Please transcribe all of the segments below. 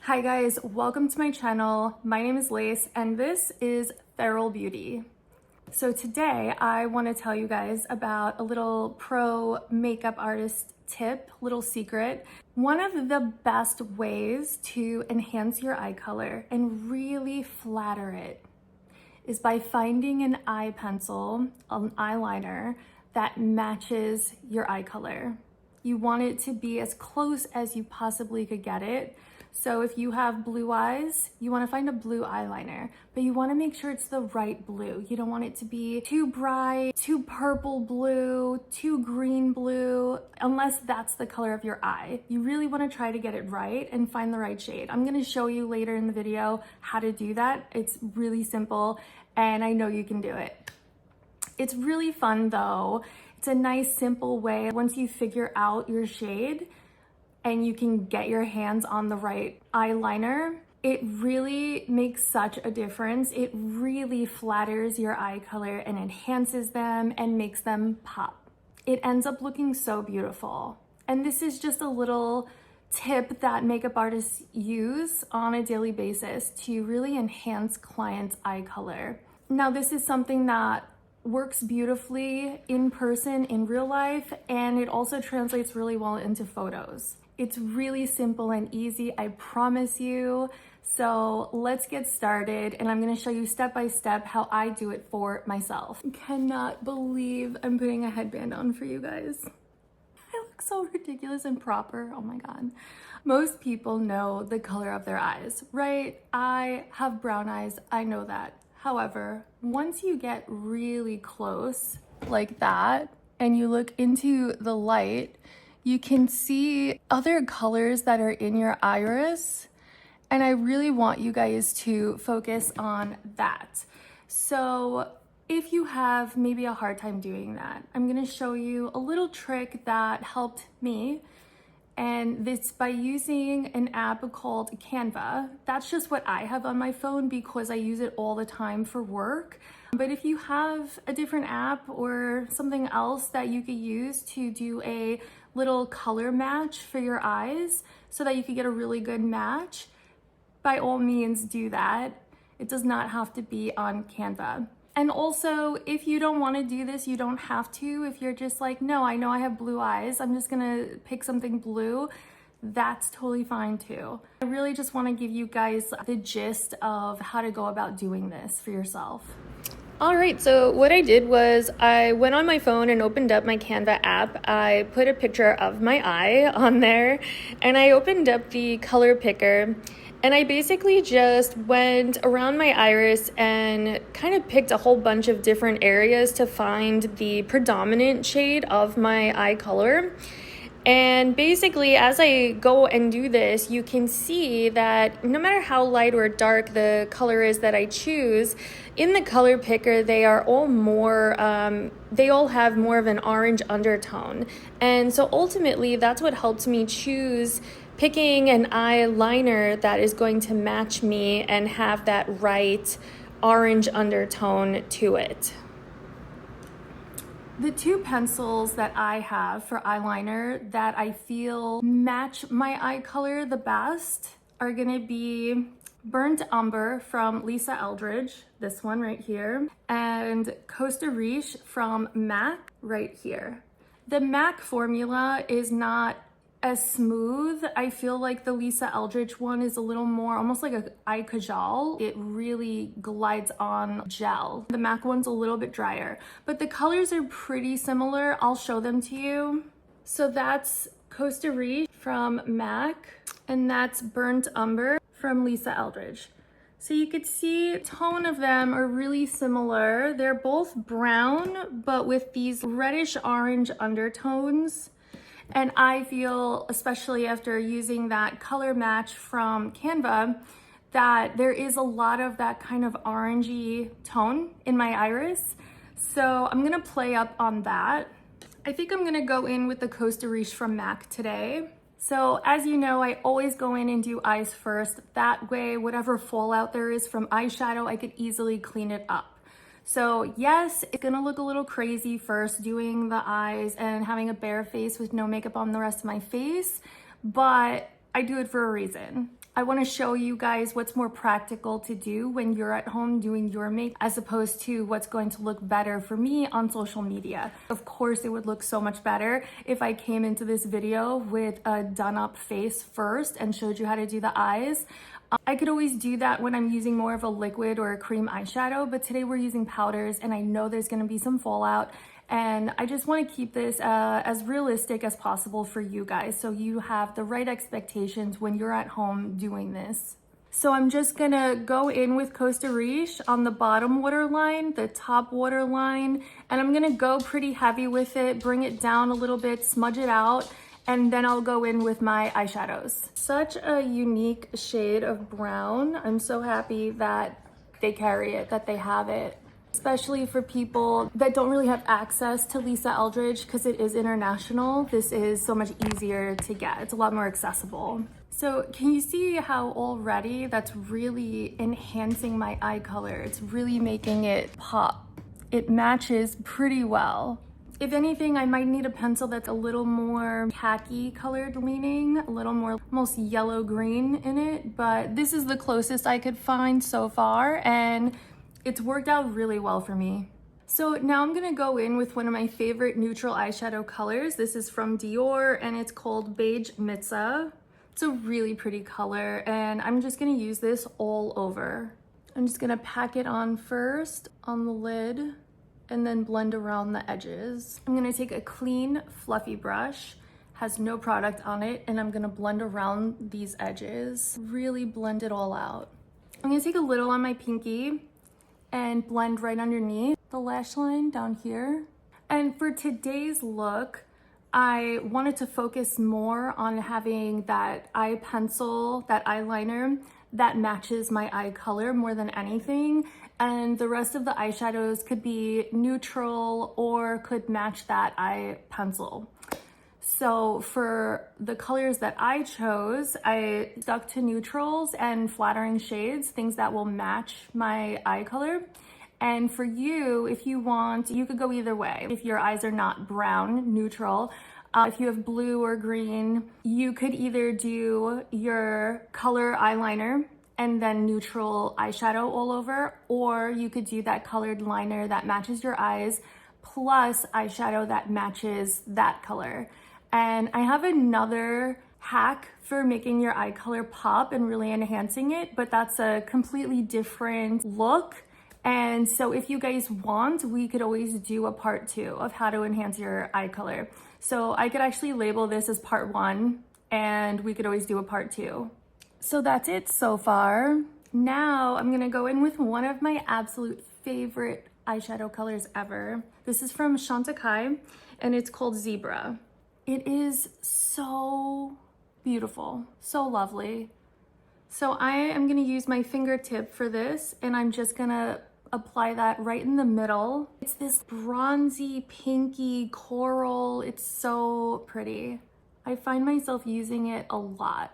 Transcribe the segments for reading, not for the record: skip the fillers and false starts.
Hi guys, welcome to my channel. My name is Lace and this is Feral Beauty. So today I want to tell you guys about a little pro makeup artist tip, little secret. One of the best ways to enhance your eye color and really flatter it is by finding an eye pencil, an eyeliner that matches your eye color. You want it to be as close as you possibly could get it. So if you have blue eyes, you want to find a blue eyeliner, but you want to make sure it's the right blue. You don't want it to be too bright, too purple blue, too green blue, unless that's the color of your eye. You really want to try to get it right and find the right shade. I'm going to show you later in the video how to do that. It's really simple and I know you can do it. It's really fun though. It's a nice simple way. Once you figure out your shade, and you can get your hands on the right eyeliner, it really makes such a difference. It really flatters your eye color and enhances them and makes them pop. It ends up looking so beautiful. And this is just a little tip that makeup artists use on a daily basis to really enhance clients' eye color. Now, this is something that works beautifully in person, in real life, and it also translates really well into photos. It's really simple and easy, I promise you. So let's get started and I'm gonna show you step by step how I do it for myself. I cannot believe I'm putting a headband on for you guys. I look so ridiculous and proper, oh my God. Most people know the color of their eyes, right? I have brown eyes, I know that. However, once you get really close like that and you look into the light, you can see other colors that are in your iris, and I really want you guys to focus on that. So if you have maybe a hard time doing that, I'm gonna show you a little trick that helped me, and this by using an app called Canva. That's just what I have on my phone because I use it all the time for work. But if you have a different app or something else that you could use to do a little color match for your eyes so that you could get a really good match, by all means do that. It does not have to be on Canva. And also, if you don't want to do this, you don't have to. If you're just like, no, I know I have blue eyes, I'm just gonna pick something blue, that's totally fine too. I really just want to give you guys the gist of how to go about doing this for yourself. All right, so what I did was I went on my phone and opened up my Canva app. I put a picture of my eye on there and I opened up the color picker and I basically just went around my iris and kind of picked a whole bunch of different areas to find the predominant shade of my eye color. And basically, as I go and do this, you can see that no matter how light or dark the color is that I choose, in the color picker, they are all more, they all have more of an orange undertone. And so ultimately, that's what helped me choose picking an eyeliner that is going to match me and have that right orange undertone to it. The two pencils that I have for eyeliner that I feel match my eye color the best are gonna be Burnt Umber from Lisa Eldridge, this one right here, and Costa Riche from MAC right here. The MAC formula is not as smooth. I feel like the Lisa Eldridge one is a little more almost like an eye kajal. It really glides on gel. The MAC one's a little bit drier, but the colors are pretty similar. I'll show them to you. So that's Costa Riche from MAC, and that's Burnt Umber from Lisa Eldridge. So you could see the tone of them are really similar. They're both brown, but with these reddish orange undertones. And I feel, especially after using that color match from Canva, that there is a lot of that kind of orangey tone in my iris. So I'm gonna play up on that. I think I'm gonna go in with the Costa Riche from MAC today. So as you know, I always go in and do eyes first. That way, whatever fallout there is from eyeshadow, I could easily clean it up. So yes, it's gonna look a little crazy first doing the eyes and having a bare face with no makeup on the rest of my face, but I do it for a reason. I want to show you guys what's more practical to do when you're at home doing your makeup as opposed to what's going to look better for me on social media. Of course, it would look so much better if I came into this video with a done up face first and showed you how to do the eyes. I could always do that when I'm using more of a liquid or a cream eyeshadow, but today we're using powders and I know there's going to be some fallout. And I just want to keep this as realistic as possible for you guys so you have the right expectations when you're at home doing this. So I'm just gonna go in with Costa Riche on the bottom waterline, the top waterline, and I'm gonna go pretty heavy with it, bring it down a little bit, smudge it out, and then I'll go in with my eyeshadows. Such a unique shade of brown. I'm so happy that they carry it, that they have it. Especially for people that don't really have access to Lisa Eldridge because it is international. This is so much easier to get. It's a lot more accessible. So can you see how already that's really enhancing my eye color? It's really making it pop. It matches pretty well. If anything, I might need a pencil that's a little more khaki colored leaning, a little more almost yellow green in it, but this is the closest I could find so far, and it's worked out really well for me. So now I'm gonna go in with one of my favorite neutral eyeshadow colors. This is from Dior and it's called Beige Mitza. It's a really pretty color and I'm just gonna use this all over. I'm just gonna pack it on first on the lid and then blend around the edges. I'm gonna take a clean, fluffy brush, has no product on it, and I'm gonna blend around these edges. Really blend it all out. I'm gonna take a little on my pinky and blend right underneath the lash line down here. And for today's look, I wanted to focus more on having that eye pencil, that eyeliner that matches my eye color more than anything. And the rest of the eyeshadows could be neutral or could match that eye pencil. So for the colors that I chose, I stuck to neutrals and flattering shades, things that will match my eye color. And for you, if you want, you could go either way. If your eyes are not brown, neutral, if you have blue or green, you could either do your color eyeliner and then neutral eyeshadow all over, or you could do that colored liner that matches your eyes plus eyeshadow that matches that color. And I have another hack for making your eye color pop and really enhancing it, but that's a completely different look. And so if you guys want, we could always do a part 2 of how to enhance your eye color. So I could actually label this as part 1 and we could always do a part 2. So that's it so far. Now I'm gonna go in with one of my absolute favorite eyeshadow colors ever. This is from Chantecaille and it's called Zebra. It is so beautiful, so lovely. So I am gonna use my fingertip for this and I'm just gonna apply that right in the middle. It's this bronzy, pinky coral. It's so pretty. I find myself using it a lot.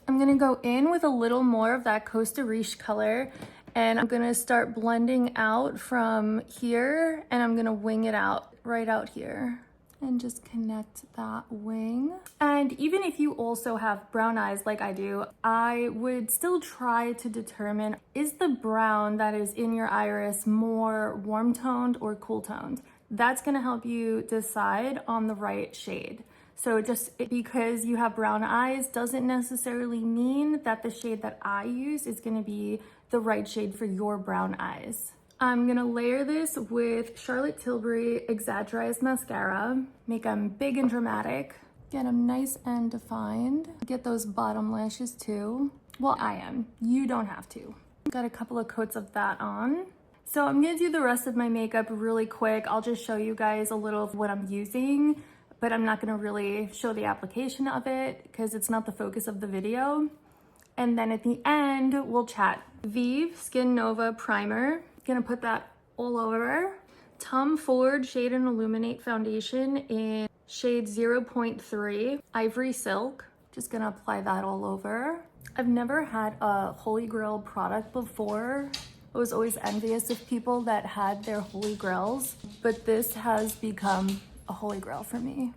I'm gonna go in with a little more of that Costa Riche color and I'm gonna start blending out from here and I'm gonna wing it out right out here. And just connect that wing. And even if you also have brown eyes like I do, I would still try to determine, is the brown that is in your iris more warm toned or cool toned? That's gonna help you decide on the right shade. So just because you have brown eyes doesn't necessarily mean that the shade that I use is gonna be the right shade for your brown eyes. I'm gonna layer this with Charlotte Tilbury Exaggerize Mascara, make them big and dramatic, get them nice and defined, get those bottom lashes too. Well, I am, you don't have to. Got a couple of coats of that on. So I'm gonna do the rest of my makeup really quick. I'll just show you guys a little of what I'm using, but I'm not gonna really show the application of it because it's not the focus of the video. And then at the end, we'll chat. Vive Skin Nova Primer. Gonna put that all over. Tom Ford Shade and Illuminate Foundation in shade 0.3, Ivory Silk. Just gonna apply that all over. I've never had a Holy Grail product before. I was always envious of people that had their Holy Grails, but this has become a Holy Grail for me.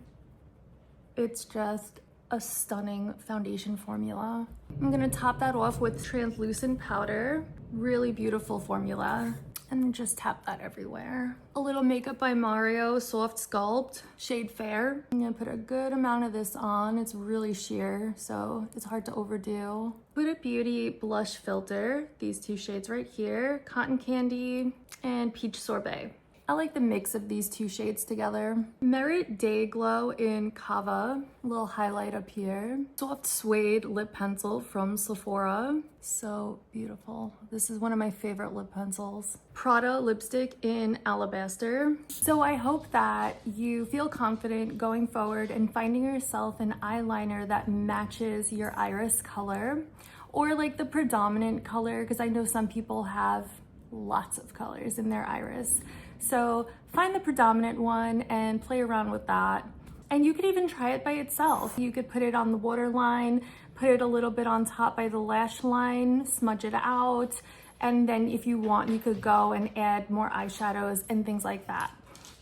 It's just a stunning foundation formula. I'm gonna top that off with translucent powder. Really beautiful formula. And then just tap that everywhere. A little Makeup by Mario Soft Sculpt, shade Fair. I'm gonna put a good amount of this on. It's really sheer, so it's hard to overdo. Huda Beauty blush filter, these two shades right here, Cotton Candy and Peach Sorbet. I like the mix of these two shades together. Merit Day Glow in Kava, a little highlight up here. Soft Suede lip pencil from Sephora. So beautiful. This is one of my favorite lip pencils. Prada lipstick in Alabaster. So I hope that you feel confident going forward and finding yourself an eyeliner that matches your iris color, or like the predominant color, because I know some people have lots of colors in their iris. So find the predominant one and play around with that. And you could even try it by itself. You could put it on the waterline, put it a little bit on top by the lash line, smudge it out, and then if you want, you could go and add more eyeshadows and things like that.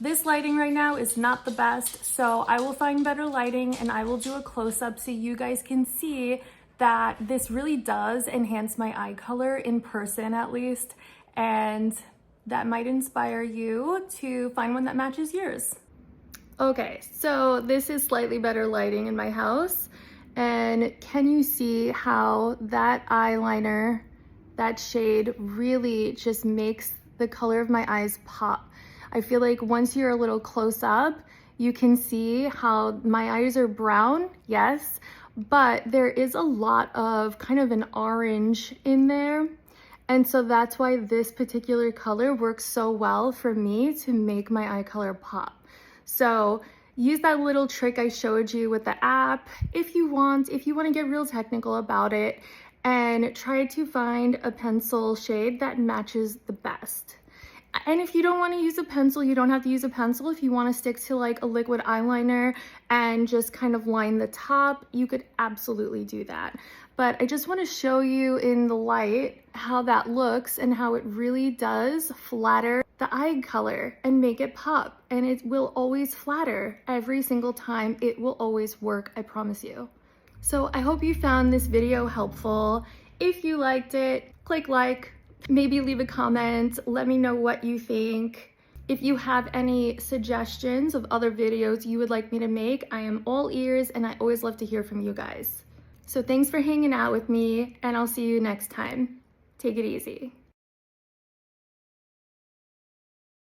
This lighting right now is not the best, so I will find better lighting and I will do a close-up so you guys can see that this really does enhance my eye color in person at least, and that might inspire you to find one that matches yours. Okay, so this is slightly better lighting in my house, and can you see how that eyeliner, that shade really just makes the color of my eyes pop? I feel like once you're a little close up, you can see how my eyes are brown, yes, but there is a lot of kind of an orange in there. And so that's why this particular color works so well for me to make my eye color pop. So use that little trick I showed you with the app if you want to get real technical about it, and try to find a pencil shade that matches the best. And if you don't want to use a pencil, you don't have to use a pencil. If you want to stick to like a liquid eyeliner and just kind of line the top, you could absolutely do that. But I just want to show you in the light how that looks and how it really does flatter the eye color and make it pop. And it will always flatter every single time. It will always work, I promise you. So I hope you found this video helpful. If you liked it, click like. Maybe leave a comment, let me know what you think. If you have any suggestions of other videos you would like me to make, I am all ears and I always love to hear from you guys. So thanks for hanging out with me, and I'll see you next time. Take it easy.